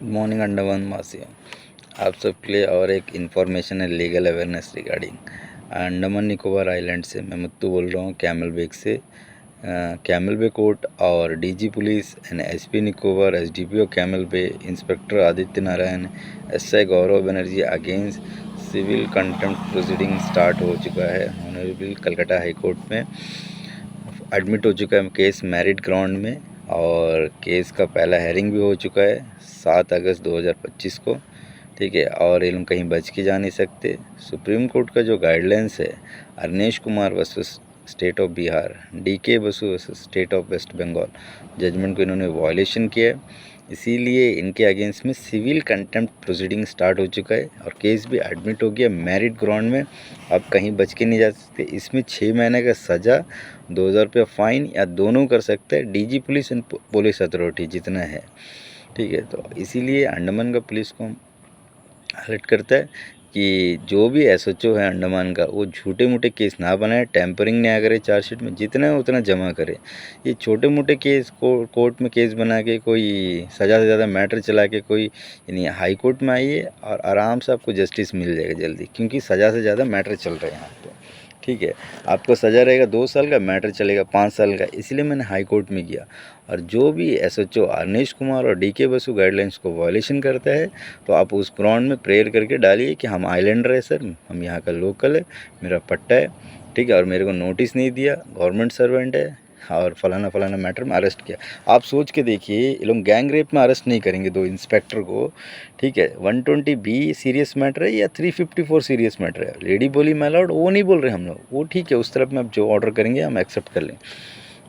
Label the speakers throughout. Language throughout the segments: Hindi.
Speaker 1: गुड मॉर्निंग अंडमान वासियों। आप सबके लिए और एक इन्फॉर्मेशन है legal awareness regarding Andaman Nicobar island से। मैं मुत्तू बोल रहा हूँ कैमल बेक से। कैमल बे कोर्ट और DG police and SP Nicobar, SDPO Campbell Bay, inspector Aditya Narayan, SI Gaurav Banerjee against civil contempt proceeding start हो चुका है ऑनरेबल कलकत्ता हाई कोर्ट में। एडमिट हो चुका है केस मेरिट ग्राउंड में और केस का पहला हेयरिंग भी हो चुका है 7 अगस्त 2025 को। ठीक है, और ये लोग कहीं बच के जा नहीं सकते। सुप्रीम कोर्ट का जो गाइडलाइंस है, Arnesh Kumar versus state of Bihar, DK Basu versus state of West Bengal judgement को इन्होंने वायलेशन किया है, इसीलिए इनके अगेंस्ट में सिविल कंटेम्प्ट प्रोसीडिंग स्टार्ट हो चुका है और केस भी एडमिट हो गया मेरिट ग्राउंड में। अब कहीं बच के नहीं जा सकते। इसमें 6 महीने का सज़ा, 2000 रुपया फाइन या दोनों कर सकते हैं DG police and police authority जितना है। ठीक है, तो इसीलिए अंडमान का पुलिस को अलर्ट करता है कि जो भी एसएचओ है अंडमान का, वो झूठे मूठे केस ना बनाए, टेम्परिंग ना करे, चार्जशीट में जितना है उतना जमा करे। ये छोटे मोटे केस कोर्ट में केस बना के कोई सज़ा से ज़्यादा मैटर चला के कोई यानी हाई कोर्ट में आइए और आराम से आपको जस्टिस मिल जाएगा जल्दी, क्योंकि सज़ा से ज़्यादा मैटर चल रहे हैं यहाँ पे। ठीक है, आपको सज़ा रहेगा 2 साल का, मैटर चलेगा 5 साल का, इसलिए मैंने हाई कोर्ट में किया। और जो भी एसएचओ अरनेश कुमार और डीके बसु गाइडलाइंस को वायलेशन करता है, तो आप उस ग्राउंड में प्रेयर करके डालिए कि हम आइलैंडर है सर, हम यहाँ का लोकल है, मेरा पट्टा है, ठीक है, और मेरे को नोटिस नहीं दिया, गवर्नमेंट सर्वेंट है और फलाना फलाना मैटर में अरेस्ट किया। आप सोच के देखिए, ये लोग गैंग रेप में अरेस्ट नहीं करेंगे 2 इंस्पेक्टर को। ठीक है, 120 बी सीरियस मैटर है या 354 सीरियस मैटर है। लेडी बोली माय लॉर्ड, वो नहीं बोल रहे हम लोग, वो ठीक है, उस तरफ में आप जो ऑर्डर करेंगे हम एक्सेप्ट कर लें।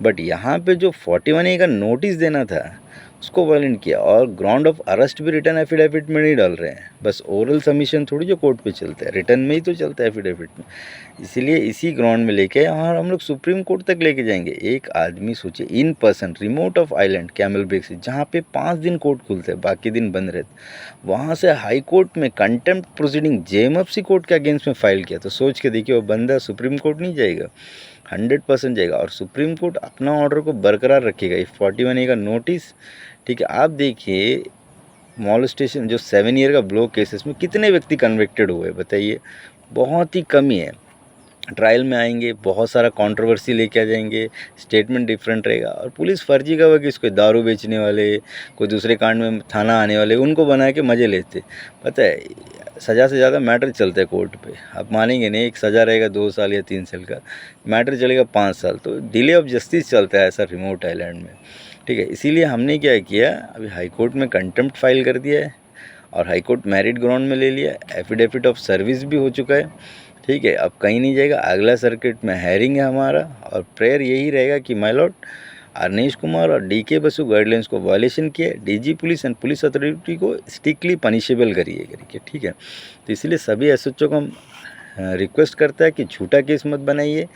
Speaker 1: बट यहाँ पे जो 41A का नोटिस देना था उसको वायलेंट किया, और ग्राउंड ऑफ अरेस्ट भी रिटर्न एफिडेविट में नहीं डाल रहे हैं। बस ओरल सबमिशन थोड़ी जो कोर्ट पे चलता है, रिटर्न में ही तो चलता है एफिडेविट में। इसीलिए इसी ग्राउंड में लेके और हम लोग सुप्रीम कोर्ट तक लेके जाएंगे। एक आदमी सोचिए, in person remote of island Campbell Bay से, जहाँ पे 5 दिन कोर्ट खुलते हैं, बाकी दिन बंद रहते, वहाँ से हाई कोर्ट में कंटेम्प्ट प्रोसीडिंग जेएमएफसी कोर्ट के अगेंस्ट में फाइल किया। तो सोच के देखिए, वो बंदा सुप्रीम कोर्ट नहीं जाएगा, 100% जाएगा, और सुप्रीम कोर्ट अपना ऑर्डर को बरकरार रखेगा। ये 41A का नोटिस, ठीक है, आप देखिए मॉलेस्टेशन जो 7 ईयर का ब्लॉक केसेस में कितने व्यक्ति कन्विक्टेड हुए बताइए, बहुत ही कम ही है। ट्रायल में आएंगे, बहुत सारा कंट्रोवर्सी लेके आ जाएंगे, स्टेटमेंट डिफरेंट रहेगा, और पुलिस फर्जी का वकील, कोई दारू बेचने वाले, कोई दूसरे कांड में थाना आने वाले, उनको बना के मज़े लेते। पता है, सज़ा से ज़्यादा मैटर चलता है कोर्ट पे। आप मानेंगे नहीं, एक सज़ा रहेगा 2 साल या 3 साल का, मैटर चलेगा 5 साल। तो डिले ऑफ जस्टिस चलता है ऐसा रिमोट आइलैंड में। ठीक है, इसीलिए हमने क्या किया, अभी हाई कोर्ट में कंटेम्प्ट फाइल कर दिया है और हाई कोर्ट मैरिट ग्राउंड में ले लिया, एफिडेविट ऑफ सर्विस भी हो चुका है। ठीक है, अब कहीं नहीं जाएगा, अगला सर्किट में हेयरिंग है हमारा, और प्रेयर यही रहेगा कि माय लॉर्ड अरनेश कुमार और डीके बसु गाइडलाइंस को वायलेशन किया, DG police and police authority को स्ट्रिक्टली पनिशेबल करिए करके। ठीक है, तो इसलिए सभी एसएचओ को हम रिक्वेस्ट करता है कि झूठा केस मत बनाइए,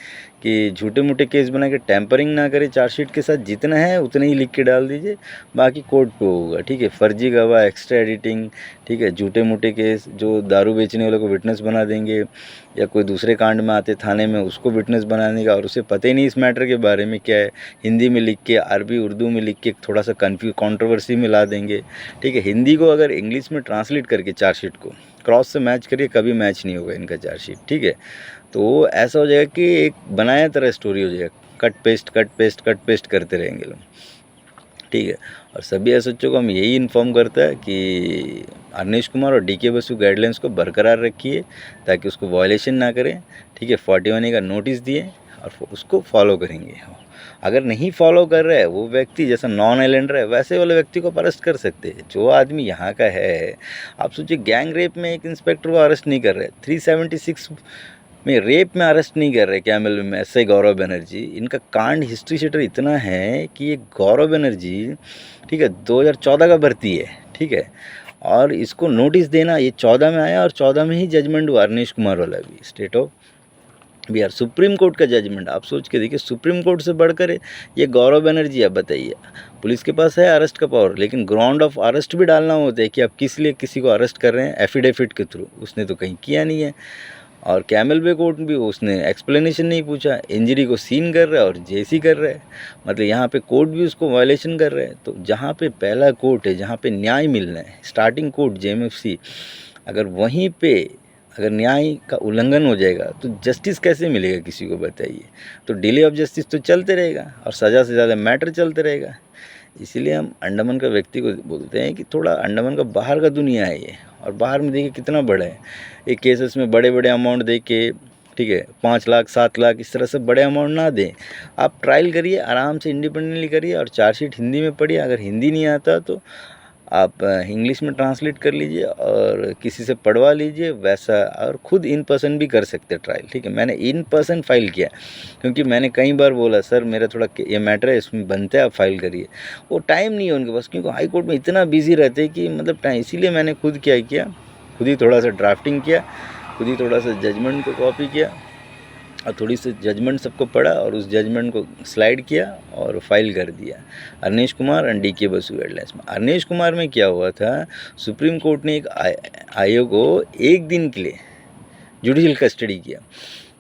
Speaker 1: कि झूठे मूठे केस बना के टैंपरिंग ना करें, चार्जशीट के साथ जितना है उतना ही लिख के डाल दीजिए, बाकी कोर्ट पे होगा। ठीक है, फर्जी गवाह, एक्स्ट्रा एडिटिंग, ठीक है, झूठे मूठे केस, जो दारू बेचने वाले को विटनेस बना देंगे या कोई दूसरे कांड में आते थाने में उसको विटनेस बनाने का, और उसे पता ही नहीं इस मैटर के बारे में क्या है, हिंदी में लिख के, अरबी उर्दू में लिख के थोड़ा सा कंट्रोवर्सी में ला देंगे। ठीक है, हिंदी को अगर इंग्लिश में ट्रांसलेट करके चार्जशीट को क्रॉस से मैच करिए, कभी मैच नहीं होगा इनका चार्जशीट। ठीक है, तो ऐसा हो जाएगा कि एक बनाया तरह स्टोरी हो जाएगा, cut paste cut paste cut paste करते रहेंगे लोग। ठीक है, और सभी एसएचओ को हम यही इन्फॉर्म करता है कि अरनेश कुमार और डीके बसु गाइडलाइंस को बरकरार रखिए ताकि उसको वायलेशन ना करें। ठीक है, 41A का नोटिस दिए और उसको फॉलो करेंगे। अगर नहीं फॉलो कर रहा है वो व्यक्ति, जैसा नॉन आइलैंडर है, वैसे वाले व्यक्ति को अरेस्ट कर सकते हैं। जो आदमी यहाँ का है, आप सोचिए, गैंग रेप में एक इंस्पेक्टर को अरेस्ट नहीं कर रहे, 376 में रेप में अरेस्ट नहीं कर रहे कैमल में एसआई गौरव बनर्जी। इनका कांड हिस्ट्री शीटर इतना है कि ये गौरव बनर्जी, ठीक है, 2014 का भर्ती है। ठीक है, और इसको नोटिस देना ये 14 में आया, और 14 में ही जजमेंट हुआ अरनेश कुमार वाला भी, state of Bihar supreme court का जजमेंट। आप सोच के देखिए, सुप्रीम कोर्ट से बढ़कर ये गौरव बनर्जी। आप बताइए, पुलिस के पास है अरेस्ट का पावर, लेकिन ग्राउंड ऑफ अरेस्ट भी डालना होता है कि आप किस लिए किसी को अरेस्ट कर रहे हैं, एफिडेविट के थ्रू, उसने तो कहीं किया नहीं है। और कैमल बे कोर्ट भी उसने एक्सप्लेनेशन नहीं पूछा, इंजरी को सीन कर रहा है और जेसी कर रहा है, मतलब यहाँ पे कोर्ट भी उसको वायलेशन कर रहा है। तो जहाँ पे पहला कोर्ट है, जहाँ पे न्याय मिलना है, स्टार्टिंग कोर्ट जेएमएफसी, अगर वहीं पे अगर न्याय का उल्लंघन हो जाएगा तो जस्टिस कैसे मिलेगा किसी को, बताइए। तो डिले ऑफ जस्टिस तो चलते रहेगा और सज़ा से ज़्यादा मैटर चलते रहेगा। इसीलिए हम अंडमान का व्यक्ति को बोलते हैं कि थोड़ा अंडमान का बाहर का दुनिया है ये, और बाहर में देखिए कितना बड़ा है। एक केसेस में बड़े बड़े अमाउंट दे के, ठीक है, 5 लाख 7 लाख इस तरह से बड़े अमाउंट ना दें। आप ट्रायल करिए, आराम से इंडिपेंडेंटली करिए, और चार्जशीट हिंदी में पढ़िए। अगर हिंदी नहीं आता तो आप इंग्लिश में ट्रांसलेट कर लीजिए और किसी से पढ़वा लीजिए वैसा, और ख़ुद इन पर्सन भी कर सकते हैं ट्रायल, ठीक है। मैंने इन पर्सन फाइल किया क्योंकि मैंने कई बार बोला सर मेरा थोड़ा ये मैटर है, इसमें बनता है, आप फाइल करिए। वो टाइम नहीं है उनके पास, क्योंकि हाई कोर्ट में इतना बिजी रहते हैं कि मतलब टाइम, इसीलिए मैंने खुद क्या किया, खुद ही थोड़ा सा ड्राफ्टिंग किया, खुद ही थोड़ा सा जजमेंट को कॉपी किया और थोड़ी सी जजमेंट सबको पढ़ा और उस जजमेंट को स्लाइड किया और फाइल कर दिया। अरनेश कुमार एंड डीके बसु गाइडलाइंस में। अरनेश कुमार में क्या हुआ था, सुप्रीम कोर्ट ने एक आयोग को 1 दिन के लिए जुडिशल कस्टडी किया।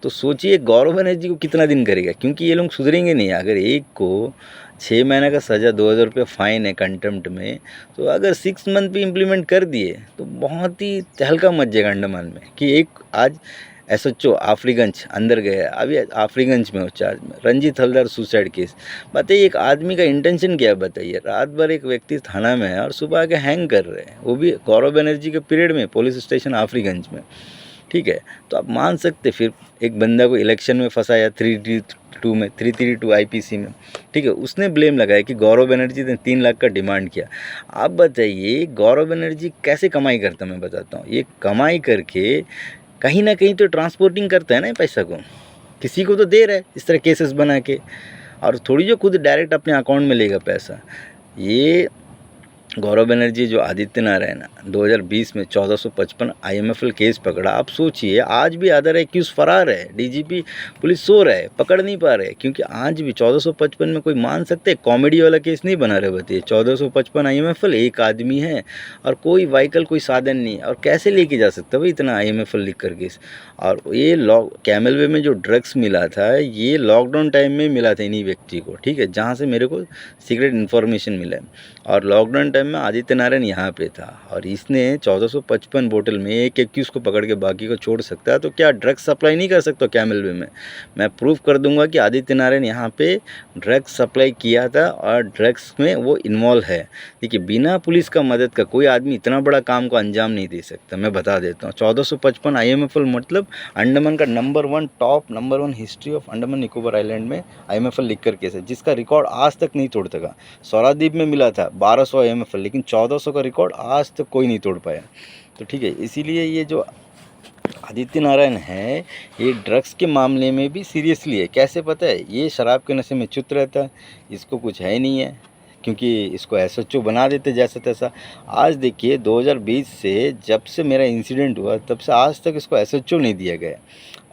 Speaker 1: तो सोचिए गौरव बनर्जी को कितना दिन करेगा, क्योंकि ये लोग सुधरेंगे नहीं। अगर एक को 6 महीने का सज़ा, 2000 रुपये फ़ाइन है कंटेम्प्ट में, तो अगर 6 मंथ भी इम्प्लीमेंट कर दिए तो बहुत ही तहलका मच जाएगा अंडमान में कि एक आज एसएचओ आफरीगंज अंदर गया, अभी आफरीगंज में हो चार्ज में, रंजीत हल्दर सुसाइड केस। बताइए एक आदमी का इंटेंशन क्या है, बताइए। रात भर एक व्यक्ति थाना में है और सुबह आके हैंग कर रहे हैं, वो भी गौरव बनर्जी के पीरियड में पुलिस स्टेशन आफरीगंज में, ठीक है। तो आप मान सकते फिर एक बंदा को इलेक्शन में फंसाया 332 आईपीसी में, ठीक है, उसने ब्लेम लगाया कि गौरव बनर्जी ने 3 लाख का डिमांड किया। आप बताइए गौरव बनर्जी कैसे कमाई करता, मैं बताता हूँ। ये कमाई करके कहीं ना कहीं तो ट्रांसपोर्टिंग करता है ना पैसा को, किसी को तो दे रहा है इस तरह केसेस बना के, और थोड़ी जो खुद डायरेक्ट अपने अकाउंट में लेगा पैसा। ये गौरव बनर्जी जो आदित्य नारायण 2020 में 1455 आईएमएफएल केस पकड़ा। आप सोचिए आज भी अदर एक्यूज फरार है, डीजीपी पुलिस सो रहा है, पकड़ नहीं पा रहे, क्योंकि आज भी 1455 में कोई मान सकते हैं, कॉमेडी वाला केस नहीं बना रहे। बताइए 1455 आईएमएफएल, एक आदमी है और कोई व्हीकल कोई साधन नहीं, और कैसे लेके जा सकता भाई इतना आईएमएफएल लिख कर केस। और ये कैमल वे में जो ड्रग्स मिला था, ये लॉकडाउन टाइम में मिला था इन्हीं व्यक्ति को, ठीक है, जहाँ से मेरे को सीक्रेट इन्फॉर्मेशन मिला है। और लॉकडाउन टाइम में आदित्य नारायण यहाँ पे था और इसने 1455 बोतल में एक एक्यूज को पकड़ के बाकी को छोड़ सकता है, तो क्या ड्रग्स सप्लाई नहीं कर सकता कैमल वे में? मैं प्रूफ कर दूंगा कि आदित्य नारायण यहाँ पे ड्रग्स सप्लाई किया था और ड्रग्स में वो इन्वॉल्व है। देखिए बिना पुलिस का मदद का कोई आदमी इतना बड़ा काम को अंजाम नहीं दे सकता, मैं बता देता हूँ। 1455 आईएमएफएल मतलब अंडमान का number 1 history of Andaman Nicobar island में आईएमएफएल लिख कर केस है, जिसका रिकॉर्ड आज तक नहीं तोड़ सका। स्वराद्वीप में मिला था 1200 आईएमएफएल, लेकिन 1400 का रिकॉर्ड आज तक कोई नहीं तोड़ पाया। तो ठीक है, इसीलिए ये जो आदित्य नारायण है ये ड्रग्स के मामले में भी सीरियसली है। कैसे पता है? ये शराब के नशे में चुत रहता है, इसको कुछ है नहीं है, क्योंकि इसको एसएचओ बना देते जैसा तैसा। आज देखिए 2020 से जब से मेरा इंसिडेंट हुआ तब से आज तक इसको एसएचओ नहीं दिया गया,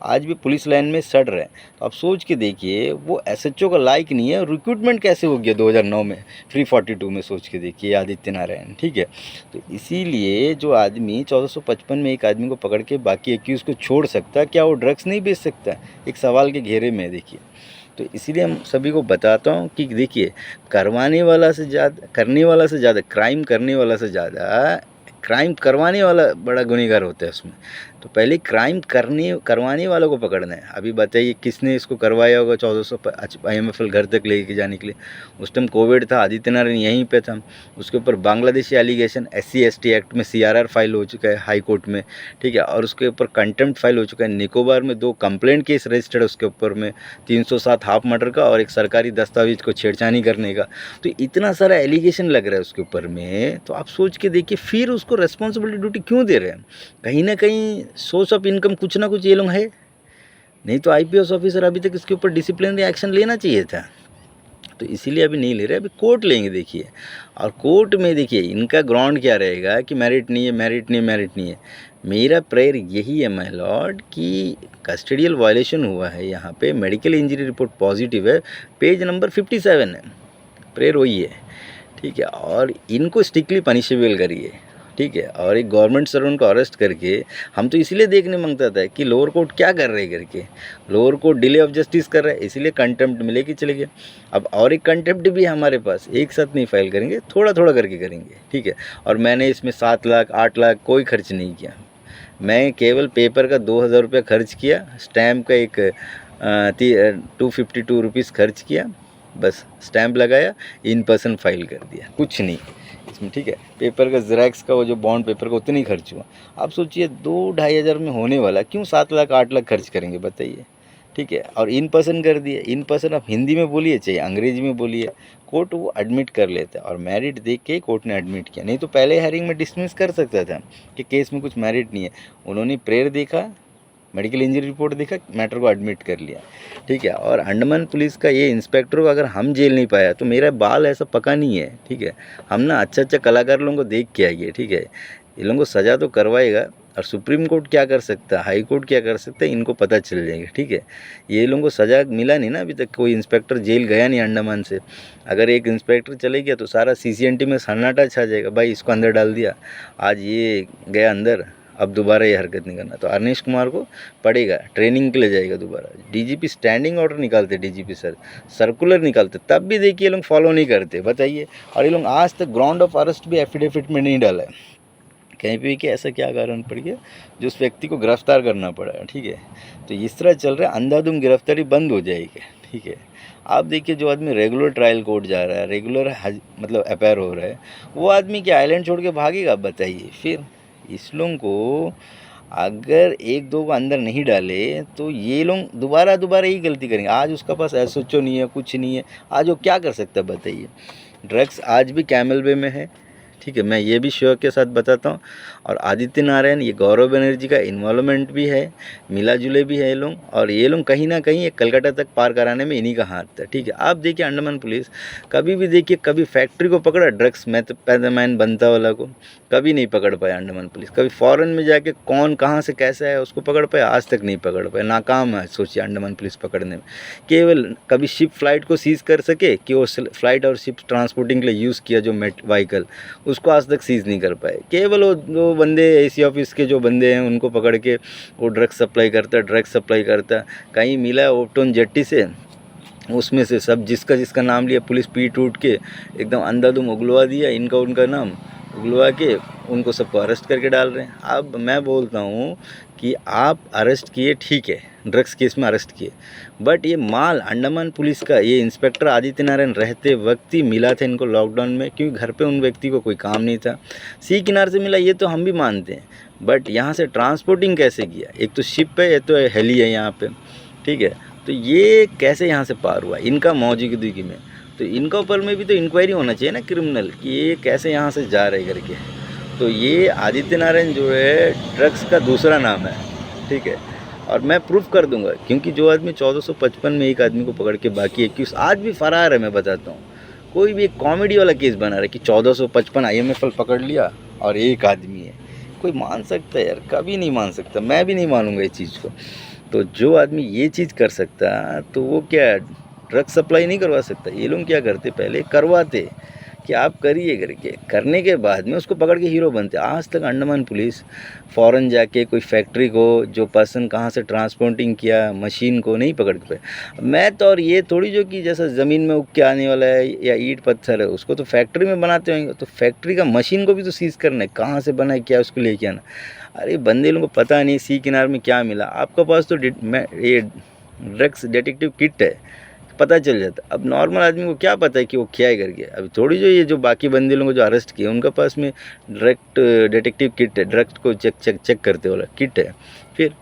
Speaker 1: आज भी पुलिस लाइन में सड़ रहे हैं। तो आप सोच के देखिए वो एसएचओ का लायक नहीं है, रिक्रूटमेंट कैसे हो गया 2009 में 342 में, सोच के देखिए आदित्य नारायण, ठीक है। तो इसीलिए जो आदमी 1455 में एक आदमी को पकड़ के बाकी 21 को छोड़ सकता है, क्या वो ड्रग्स नहीं बेच सकता? एक सवाल के घेरे में देखिए। तो इसीलिए हम सभी को बताता हूँ कि देखिए करने वाला से ज़्यादा क्राइम करने वाला से ज़्यादा क्राइम करवाने वाला बड़ा गुनहगार होता है उसमें। तो पहले क्राइम करवाने वालों को पकड़ना है। अभी बताइए किसने इसको करवाया होगा 1400 आईएमएफएल घर तक लेके जाने के लिए? उस टाइम कोविड था, आदित्य नारायण यहीं पे था, उसके ऊपर बांग्लादेशी एलिगेशन SC/ST एक्ट में CRR फाइल हो चुका है हाई कोर्ट में, ठीक है, और उसके ऊपर कंटेम्प्ट फाइल हो चुका है। निकोबार में 2 कंप्लेंट केस रजिस्टर्ड उसके ऊपर में, 307 हाफ मर्डर का और एक सरकारी दस्तावेज को छेड़छानी करने का। तो इतना सारा एलिगेशन लग रहा है उसके ऊपर में, तो आप सोच के देखिए फिर उसको रेस्पॉन्सिबिलिटी ड्यूटी क्यों दे रहे हैं? कहीं ना कहीं सोर्स ऑफ इनकम कुछ ना कुछ ये लोग है, नहीं तो IPS ऑफिसर अभी तक इसके ऊपर डिसिप्लिनरी एक्शन लेना चाहिए था। तो इसीलिए अभी नहीं ले रहे, अभी कोर्ट लेंगे देखिए। और कोर्ट में देखिए इनका ग्राउंड क्या रहेगा कि मेरिट नहीं है। मेरा प्रेयर यही है माय लॉर्ड कि कस्टडियल वायलेशन हुआ है, यहाँ पे मेडिकल इंजरी रिपोर्ट पॉजिटिव है, पेज नंबर 57 है, प्रेयर वही है, ठीक है। और इनको स्ट्रिक्टली पनिशेबल करिए, ठीक है। और एक गवर्नमेंट सर्वेंट को अरेस्ट करके हम तो इसीलिए देखने मांगता था कि लोअर कोर्ट क्या कर रहे करके, lower court delay of justice कर रहा है, इसीलिए कंटेम्प्ट में लेके चले गए। अब और एक कंटेम्प्ट भी है हमारे पास, एक साथ नहीं फाइल करेंगे, थोड़ा थोड़ा करके करेंगे, ठीक है। और मैंने इसमें 7 लाख 8 लाख कोई खर्च नहीं किया, मैं केवल पेपर का 2,000 रुपये खर्च किया, स्टैम्प का एक 252 रुपीज़ खर्च किया, बस स्टैम्प लगाया, इन पर्सन फाइल कर दिया, कुछ नहीं इसमें, ठीक है। पेपर का ज़ेरॉक्स का वो जो बॉन्ड पेपर का उतना ही खर्च हुआ। आप सोचिए 2-2.5 हज़ार में होने वाला, क्यों 7 लाख 8 लाख खर्च करेंगे बताइए, ठीक है। और इन पर्सन कर दिए, इन पर्सन आप हिंदी में बोलिए चाहे अंग्रेजी में बोलिए, कोर्ट वो एडमिट कर लेता है। और मेरिट देख के कोर्ट ने एडमिट किया, नहीं तो पहले हेयरिंग में डिसमिस कर सकता था कि केस में कुछ मेरिट नहीं है। उन्होंने प्रेयर देखा, मेडिकल इंजरी रिपोर्ट देखा, मैटर को एडमिट कर लिया, ठीक है। और अंडमान पुलिस का ये इंस्पेक्टर को अगर हम जेल नहीं पाया तो मेरा बाल ऐसा पका नहीं है, ठीक है। हम ना अच्छा कलाकार लोगों को देख के आइए, ठीक है। ये लोगों को सज़ा तो करवाएगा, और सुप्रीम कोर्ट क्या कर सकता है, हाई कोर्ट क्या कर सकता है, इनको पता चल जाएगा, ठीक है। ये लोगों को सज़ा मिला नहीं ना अभी तक, कोई इंस्पेक्टर जेल गया नहीं अंडमान से। अगर एक इंस्पेक्टर चले गया तो सारा CCNT में सन्नाटा छा जाएगा, भाई इसको अंदर डाल दिया, आज ये गया अंदर, अब दोबारा ये हरकत नहीं करना। तो अरनीश कुमार को पड़ेगा, ट्रेनिंग के लिए जाएगा दोबारा। DGP स्टैंडिंग ऑर्डर निकालते, DGP सर सर्कुलर निकालते, तब भी देखिए ये लोग फॉलो नहीं करते, बताइए। और ये लोग आज तक ग्राउंड ऑफ अरेस्ट भी एफिडेविट में नहीं डाला है कहीं भी कि ऐसा क्या कारण पड़ गया जो उस व्यक्ति को गिरफ्तार करना पड़ा, ठीक है। तो इस तरह चल रहा है, अंधाधुंध गिरफ्तारी बंद हो जाएगी, ठीक है। आप देखिए जो आदमी रेगुलर ट्रायल कोर्ट जा रहा है, रेगुलर मतलब अपेयर हो रहा है, वो आदमी क्या आइलैंड छोड़ के भागेगा बताइए। फिर इस लोगों को अगर 1-2 को अंदर नहीं डाले तो ये लोग दोबारा यही गलती करेंगे। आज उसका पास SHO नहीं है, कुछ नहीं है, आज वो क्या कर सकता है बताइए। ड्रग्स आज भी कैमल वे में है, ठीक है, मैं ये भी श्योर के साथ बताता हूँ। और आदित्य नारायण, ये गौरव बनर्जी का इन्वॉल्वमेंट भी है, मिला जुले भी है ये लोग, और ये लोग कहीं ना कहीं एक कलकत्ता तक पार कराने में इन्हीं का हाथ था, ठीक है। आप देखिए अंडमान पुलिस कभी भी देखिए, कभी फैक्ट्री को पकड़ा, ड्रग्स पैदामैन बनता वाला को कभी नहीं पकड़ पाया अंडमान पुलिस। कभी फॉरेन में जाके कौन कहाँ से कैसा है उसको पकड़ पाया, आज तक नहीं पकड़ पाया, नाकाम है सोचिए अंडमान पुलिस पकड़ने में। केवल कभी शिप फ्लाइट को सीज़ कर सके कि वो फ्लाइट और शिप ट्रांसपोर्टिंग के लिए यूज़ किया जो व्हीकल, उसको आज तक सीज़ नहीं कर पाए। केवल वो जो बंदे AC ऑफिस के जो बंदे हैं उनको पकड़ के वो ड्रग्स सप्लाई करता, कहीं मिला ओपटोन जेट्टी से, उसमें से सब जिसका नाम लिया पुलिस पीट उठ के एकदम अंधाधुंध उगलवा दिया, इनका उनका नाम उगलवा के उनको सबको अरेस्ट करके डाल रहे हैं। अब मैं बोलता हूँ कि आप अरेस्ट किए, ठीक है, ड्रग्स केस में अरेस्ट किए, बट ये माल अंडमान पुलिस का, ये इंस्पेक्टर आदित्य नारायण रहते वक्त ही मिला था इनको लॉकडाउन में, क्योंकि घर पे उन व्यक्ति को कोई काम नहीं था। सी किनारे से मिला ये तो हम भी मानते हैं, बट यहाँ से ट्रांसपोर्टिंग कैसे किया, एक तो शिप है, ये तो हेली है यहाँ पे, ठीक है। तो ये कैसे यहाँ से पार हुआ इनका मौजूदगी में, तो इनका ऊपर में भी तो इंक्वायरी होना चाहिए ना क्रिमिनल, कि ये कैसे यहाँ से जा रहे करके। तो ये आदित्य नारायण जो है ड्रग्स का दूसरा नाम है, ठीक है। और मैं प्रूफ कर दूंगा, क्योंकि जो आदमी 1455 में एक आदमी को पकड़ के बाकी 21 आज भी फरार है। मैं बताता हूँ, कोई भी एक कॉमेडी वाला केस बना रहा है कि 1455 IMFL पकड़ लिया और एक आदमी है, कोई मान सकता है यार? कभी नहीं मान सकता, मैं भी नहीं मानूंगा इस चीज़ को। तो जो आदमी ये चीज़ कर सकता तो वो क्या ड्रग सप्लाई नहीं करवा सकता? ये लोग क्या करते, पहले करवाते कि आप करिए करके, करने के बाद में उसको पकड़ के हीरो बनते। आज तक अंडमान पुलिस फ़ॉरेन जाके कोई फैक्ट्री को, जो पर्सन कहाँ से ट्रांसपोर्टिंग किया मशीन को, नहीं पकड़ के पाए। मैं तो, और ये थोड़ी जो कि जैसा ज़मीन में उग के आने वाला है या ईंट पत्थर है, उसको तो फैक्ट्री में बनाते होंगे, तो फैक्ट्री का मशीन को भी तो सीज़ करना है, कहाँ से बना है क्या, उसको लेके आना। अरे बंदे लोगों को पता नहीं सी किनारे में क्या मिला, आपके पास तो ये ड्रग्स डिटेक्टिव किट है, पता चल जाता। अब नॉर्मल आदमी को क्या पता है कि वो क्या है करके। अभी थोड़ी जो ये जो बाकी बंदे लोगों को जो अरेस्ट किए उनके पास में डायरेक्ट डिटेक्टिव किट है, ड्रग्स को चेक करते वाला किट है फिर,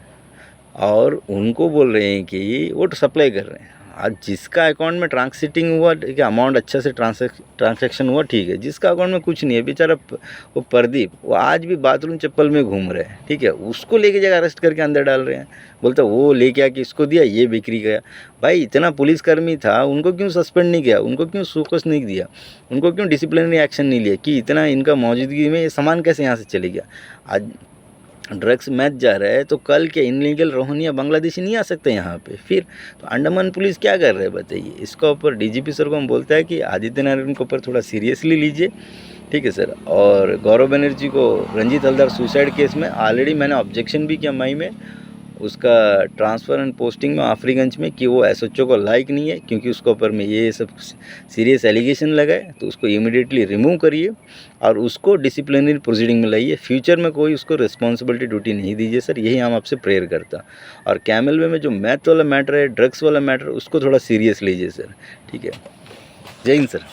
Speaker 1: और उनको बोल रहे हैं कि वो तो सप्लाई कर रहे हैं। आज जिसका अकाउंट में ट्रांसैक्टिंग हुआ, ठीक है, अमाउंट अच्छा से ट्रांसैक्शन हुआ, ठीक है, जिसका अकाउंट में कुछ नहीं है बेचारा वो प्रदीप, वो आज भी बाथरूम चप्पल में घूम रहे हैं, ठीक है, उसको लेके जाकर अरेस्ट करके अंदर डाल रहे हैं। बोलता वो लेके आके इसको दिया, ये बिक्री गया। भाई इतना पुलिसकर्मी था, उनको क्यों सस्पेंड नहीं किया, उनको क्यों फोकस नहीं दिया, उनको क्यों डिसिप्लिनरी एक्शन नहीं लिया कि इतना इनका मौजूदगी में ये सामान कैसे यहाँ से चले गया। आज ड्रग्स मैच जा रहा है तो कल के इनलीगल रोहनिया बांग्लादेशी नहीं आ सकते यहाँ पे। फिर तो अंडमान पुलिस क्या कर रहे हैं बताइए। इसका ऊपर DGP सर को हम बोलता है कि आदित्य नारायण के ऊपर थोड़ा सीरियसली लीजिए, ठीक है सर। और गौरव बनर्जी को रंजीत हलदर सुसाइड केस में ऑलरेडी मैंने ऑब्जेक्शन भी किया मई में, उसका ट्रांसफ़र एंड पोस्टिंग में आफरीगंज में, कि वो एसएचओ को लायक नहीं है, क्योंकि उसके ऊपर में ये सब सीरियस एलिगेशन लगा है, तो उसको इमीडिएटली रिमूव करिए और उसको डिसिप्लिनरी प्रोसीडिंग में लाइए। फ्यूचर में कोई उसको रिस्पॉन्सिबिलिटी ड्यूटी नहीं दीजिए सर, यही हम आपसे प्रेयर करता। और कैमल वे में जो मैथ वाला मैटर है, ड्रग्स वाला मैटर, उसको थोड़ा सीरियस लीजिए सर, ठीक है। जय हिंद सर।